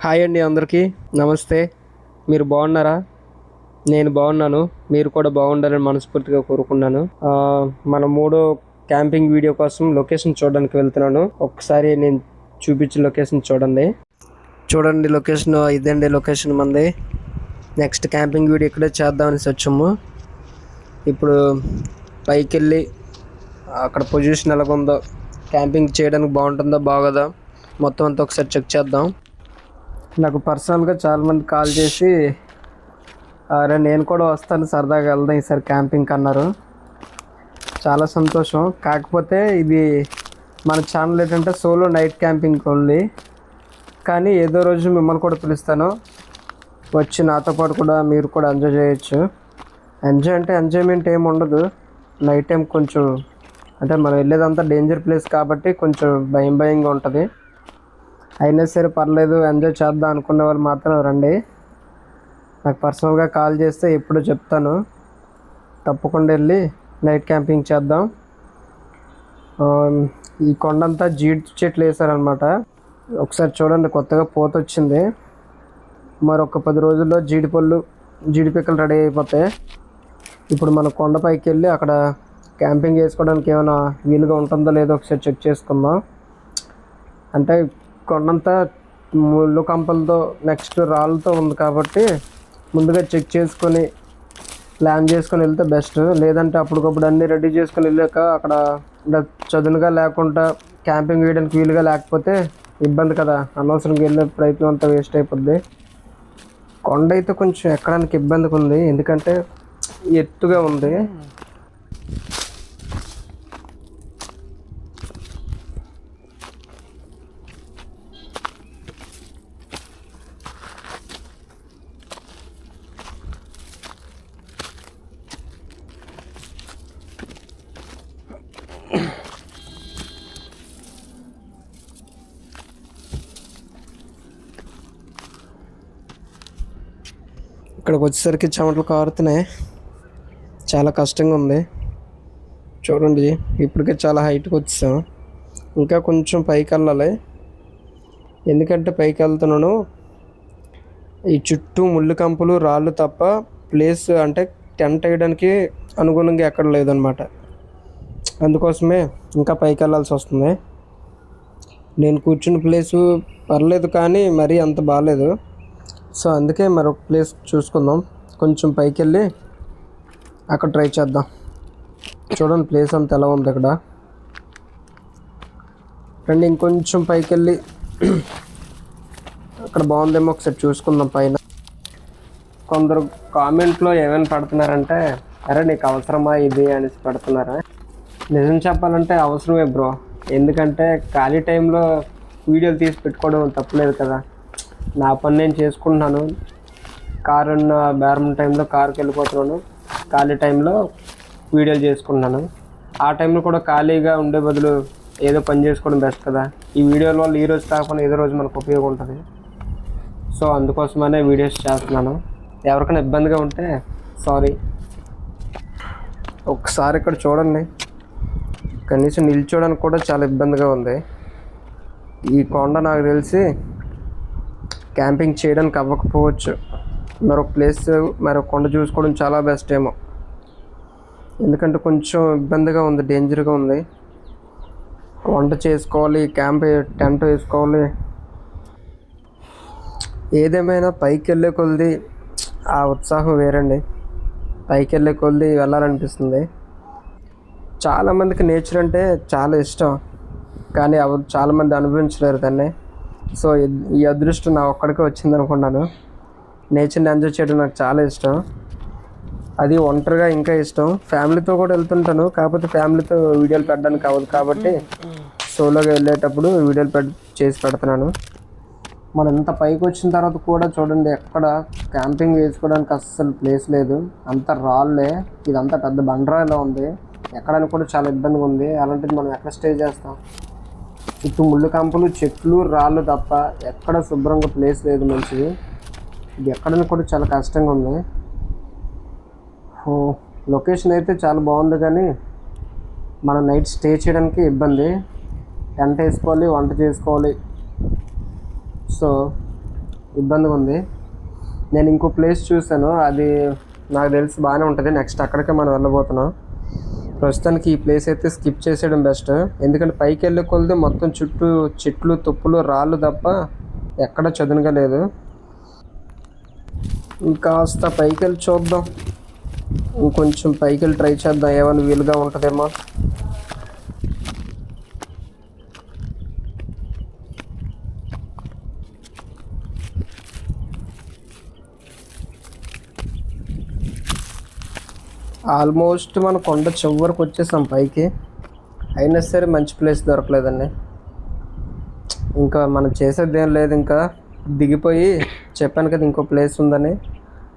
Hi అండి, అందరికీ నమస్తే. మీరు బాగున్నారా? నేను బాగున్నాను. మీరు కూడా బాగుండాలని మనస్ఫూర్తిగా కోరుకున్నాను. మన మూడో క్యాంపింగ్ వీడియో కోసం లొకేషన్ చూడడానికి వెళ్తున్నాను. ఒకసారి నేను చూపించిన లొకేషన్ చూడండి. లొకేషన్ ఇదండి. లొకేషన్ మంది. నెక్స్ట్ క్యాంపింగ్ వీడియో ఇక్కడే చేద్దామని వచ్చాము. ఇప్పుడు పైకి వెళ్ళి అక్కడ పొజిషన్ ఎలాగుందో, క్యాంపింగ్ చేయడానికి బాగుంటుందో బాగోదా మొత్తం అంతా ఒకసారి చెక్ చేద్దాం. నాకు పర్సనల్గా చాలామంది కాల్ చేసి అరే నేను కూడా వస్తాను, సరదాగా వెళ్దాం ఈసారి క్యాంపింగ్ అన్నారు. చాలా సంతోషం. కాకపోతే ఇది మన ఛానల్ ఏంటంటే సోలో నైట్ క్యాంపింగ్ ఓన్లీ. కానీ ఏదో రోజు మిమ్మల్ని కూడా పిలుస్తాను, వచ్చి నాతో పాటు కూడా మీరు కూడా ఎంజాయ్ చేయొచ్చు. ఎంజాయ్ అంటే ఎంజాయ్మెంట్ ఏమి ఉండదు. నైట్ టైం కొంచెం అంటే మనం వెళ్ళేదంతా డేంజర్ ప్లేస్ కాబట్టి కొంచెం భయంగా ఉంటుంది. అయినా సరే పర్లేదు, ఎంజాయ్ చేద్దాం అనుకునే వాళ్ళు మాత్రం రండి. నాకు పర్సనల్గా కాల్ చేస్తే ఎప్పుడో చెప్తాను, తప్పకుండా వెళ్ళి నైట్ క్యాంపింగ్ చేద్దాం. ఈ కొండంతా జీడి చెట్లు వేసారనమాట. ఒకసారి చూడండి, కొత్తగా పూత వచ్చింది. మరొక 10 రోజుల్లో జీడి పిక్కలు రెడీ అయిపోతాయి. ఇప్పుడు మన కొండపైకి వెళ్ళి అక్కడ క్యాంపింగ్ చేసుకోవడానికి ఏమైనా వీలుగా ఉంటుందో లేదో ఒకసారి చెక్ చేసుకుందాం. అంటే కొండంతా ముళ్ళు కంపలతో నెక్స్ట్ రాళ్ళతో ఉంది కాబట్టి ముందుగా చెక్ చేసుకొని ప్లాన్ చేసుకొని వెళ్తే బెస్ట్. లేదంటే అప్పటికప్పుడు అన్నీ రెడీ చేసుకొని వెళ్ళాక అక్కడ చదునుగా లేకుండా క్యాంపింగ్ వేయడానికి వీలుగా లేకపోతే ఇబ్బంది కదా. అనవసరంగా వెళ్ళే ప్రయత్నం అంతా వేస్ట్ అయిపోద్ది. కొండ అయితే కొంచెం ఎక్కడానికి ఇబ్బందిగా ఉంది, ఎందుకంటే ఎత్తుగా ఉంది. ఇక్కడికి వచ్చేసరికి చెమటలు కారుతున్నాయి, చాలా కష్టంగా ఉంది. చూడండి, ఇప్పటికే చాలా హైట్కి వచ్చాం, ఇంకా కొంచెం పైకి వెళ్ళాలి. ఎందుకంటే పైకి వెళ్తున్నాను, ఈ చుట్టూ ముళ్ళు కంపులు రాళ్ళు తప్ప ప్లేస్ అంటే టెంట్ వేయడానికి అనుగుణంగా ఎక్కడ లేదనమాట. అందుకోసమే ఇంకా పైకి వెళ్ళాల్సి వస్తుంది. నేను కూర్చున్న ప్లేసు పర్లేదు కానీ మరీ అంత బాగాలేదు. సో అందుకే మరొక ప్లేస్ చూసుకుందాం. కొంచెం పైకి వెళ్ళి అక్కడ ట్రై చేద్దాం. చూడండి ప్లేస్ అంతా ఎలా ఉంది ఇక్కడ. రండి ఇంకొంచెం పైకి వెళ్ళి అక్కడ బాగుందేమో ఒకసారి చూసుకుందాం పైన. కొందరు కామెంట్లో ఏమైనా పెడుతున్నారంటే అరే నీకు అవసరమా ఇది అనేసి పెడుతున్నారా. నిజం చెప్పాలంటే అవసరమే బ్రో. ఎందుకంటే ఖాళీ టైంలో వీడియోలు తీసి పెట్టుకోవడం తప్పలేదు కదా. నా పని నేను చేసుకుంటున్నాను. కారు ఉన్న బేరం టైంలో కారుకి వెళ్ళిపోతున్నాను, ఖాళీ టైంలో వీడియోలు చేసుకుంటున్నాను. ఆ టైంలో కూడా ఖాళీగా ఉండే బదులు ఏదో పని చేసుకోవడం బెస్ట్ కదా. ఈ వీడియోల వల్ల ఈరోజు కాకపోయినా ఏదో రోజు మనకు ఉపయోగం ఉంటుంది. సో అందుకోసమనే వీడియోస్ చేస్తున్నాను. ఎవరికైనా ఇబ్బందిగా ఉంటే సారీ. ఒకసారి ఇక్కడ చూడండి, కనీసం నిల్చోడానికి కూడా చాలా ఇబ్బందిగా ఉంది. ఈ కొండ నాకు తెలిసి క్యాంపింగ్ చేయడానికి అవ్వకపోవచ్చు. మరొక ప్లేస్ మరొక కొండ చూసుకోవడం చాలా బెస్ట్ ఏమో. ఎందుకంటే కొంచెం ఇబ్బందిగా ఉంది, డేంజర్గా ఉంది. వంట చేసుకోవాలి, టెంట్ వేసుకోవాలి. ఏదేమైనా పైకి వెళ్ళే కొద్ది ఆ ఉత్సాహం వేరండి. పైకి వెళ్ళే కొద్ది వెళ్ళాలనిపిస్తుంది. చాలామందికి నేచర్ అంటే చాలా ఇష్టం, కానీ చాలామంది అనుభవించలేరు దాన్ని. సో ఈ అదృష్టం నా ఒక్కడికే వచ్చింది అనుకున్నాను. నేచర్ని ఎంజాయ్ చేయడం నాకు చాలా ఇష్టం. అది ఒంటరిగా ఇంకా ఇష్టం. ఫ్యామిలీతో కూడా వెళ్తుంటాను, కాకపోతే ఫ్యామిలీతో వీడియోలు పెట్టడానికి అవ్వదు కాబట్టి సోలోగా వెళ్ళేటప్పుడు వీడియోలు చేసి పెడుతున్నాను. మనం ఇంత పైకి వచ్చిన తర్వాత కూడా చూడండి, ఎక్కడ క్యాంపింగ్ వేసుకోవడానికి అస్సలు ప్లేస్ లేదు. అంత రాళ్ళే, ఇదంతా పెద్ద బండరాయిలో ఉంది. ఎక్కడానికి కూడా చాలా ఇబ్బందిగా ఉంది. అలాంటిది మనం ఎక్కడ స్టే చేస్తాం? చుట్టూ ముళ్ళు కంపలు, చెట్లు, రాళ్ళు తప్ప ఎక్కడ శుభ్రంగా ప్లేస్ లేదు మంచిది. ఇది ఎక్కడానికి కూడా చాలా కష్టంగా ఉంది. లొకేషన్ అయితే చాలా బాగుంది, కానీ మనం నైట్ స్టే చేయడానికి ఇబ్బంది. టెంట్ వేసుకోవాలి, వంట చేసుకోవాలి. సో ఇబ్బందిగా ఉంది. నేను ఇంకో ప్లేస్ చూశాను, అది నాకు తెలిసి బాగానే ఉంటుంది. నెక్స్ట్ అక్కడికే మనం వెళ్ళబోతున్నాం. ప్రస్తుతానికి ఈ ప్లేస్ అయితే స్కిప్ చేసేయడం బెస్ట్. ఎందుకంటే పైకి వెళ్ళే కొలది మొత్తం చుట్టూ చెట్లు, తుప్పులు, రాళ్ళు తప్ప ఎక్కడ చదునుగా లేదు. ఇంకాస్త పైకి వెళ్ళి చూద్దాం, ఇంకొంచెం పైకి వెళ్ళి ట్రై చేద్దాం, ఏమైనా వీలుగా ఉంటుందేమో. ఆల్మోస్ట్ మన కొండ చివరికి వచ్చేసాం పైకి. అయినా సరే మంచి ప్లేస్ దొరకలేదండి. ఇంకా మనం చేసేది ఏం లేదు, ఇంకా దిగిపోయి చెప్పాను కదా ఇంకో ప్లేస్ ఉందని,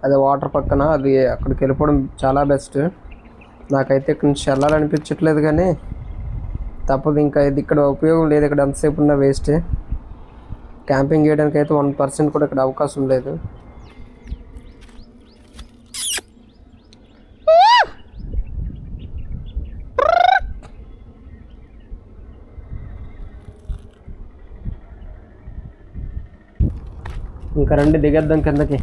అది వాటర్ పక్కన, అది అక్కడికి వెళ్ళిపోవడం చాలా బెస్ట్. నాకైతే ఇక్కడ నుంచి వెళ్ళాలనిపించట్లేదు, కానీ తప్పదు. ఇంకా ఇది ఇక్కడ ఉపయోగం లేదు, ఇక్కడ ఎంతసేపు ఉన్నా వేస్టే. క్యాంపింగ్ చేయడానికి అయితే 1% కూడా ఇక్కడ అవకాశం లేదు. ఇంకా రండి దిగేద్దాం కిందకి.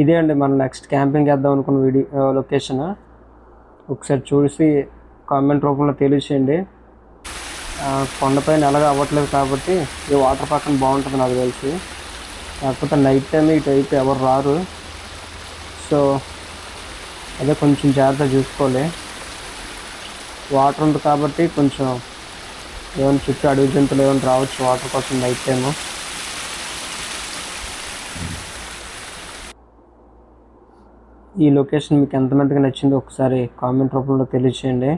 ఇదే అండి మనం నెక్స్ట్ క్యాంపింగ్ వేద్దాం అనుకున్న లొకేషన్. ఒకసారి చూసి కామెంట్ రూపంలో తెలియచేయండి. కొండపైన ఎలాగ అవ్వట్లేదు కాబట్టి ఈ వాటర్ పక్కన బాగుంటుంది నాకు తెలిసి. కాకపోతే నైట్ టైం ఇటు అయితే ఎవరు రారు. సో అదే కొంచెం జాగ్రత్త చూసుకోవాలి. వాటర్ ఉంది కాబట్టి కొంచెం ఏమైనా చుట్టూ అడవి జంతువులు ఏమైనా రావచ్చు వాటర్ కోసం నైట్ టైము. ఈ లొకేషన్ మీకు ఎంతమందికి నచ్చిందో ఒకసారి కామెంట్ రూపంలో తెలియచేయండి.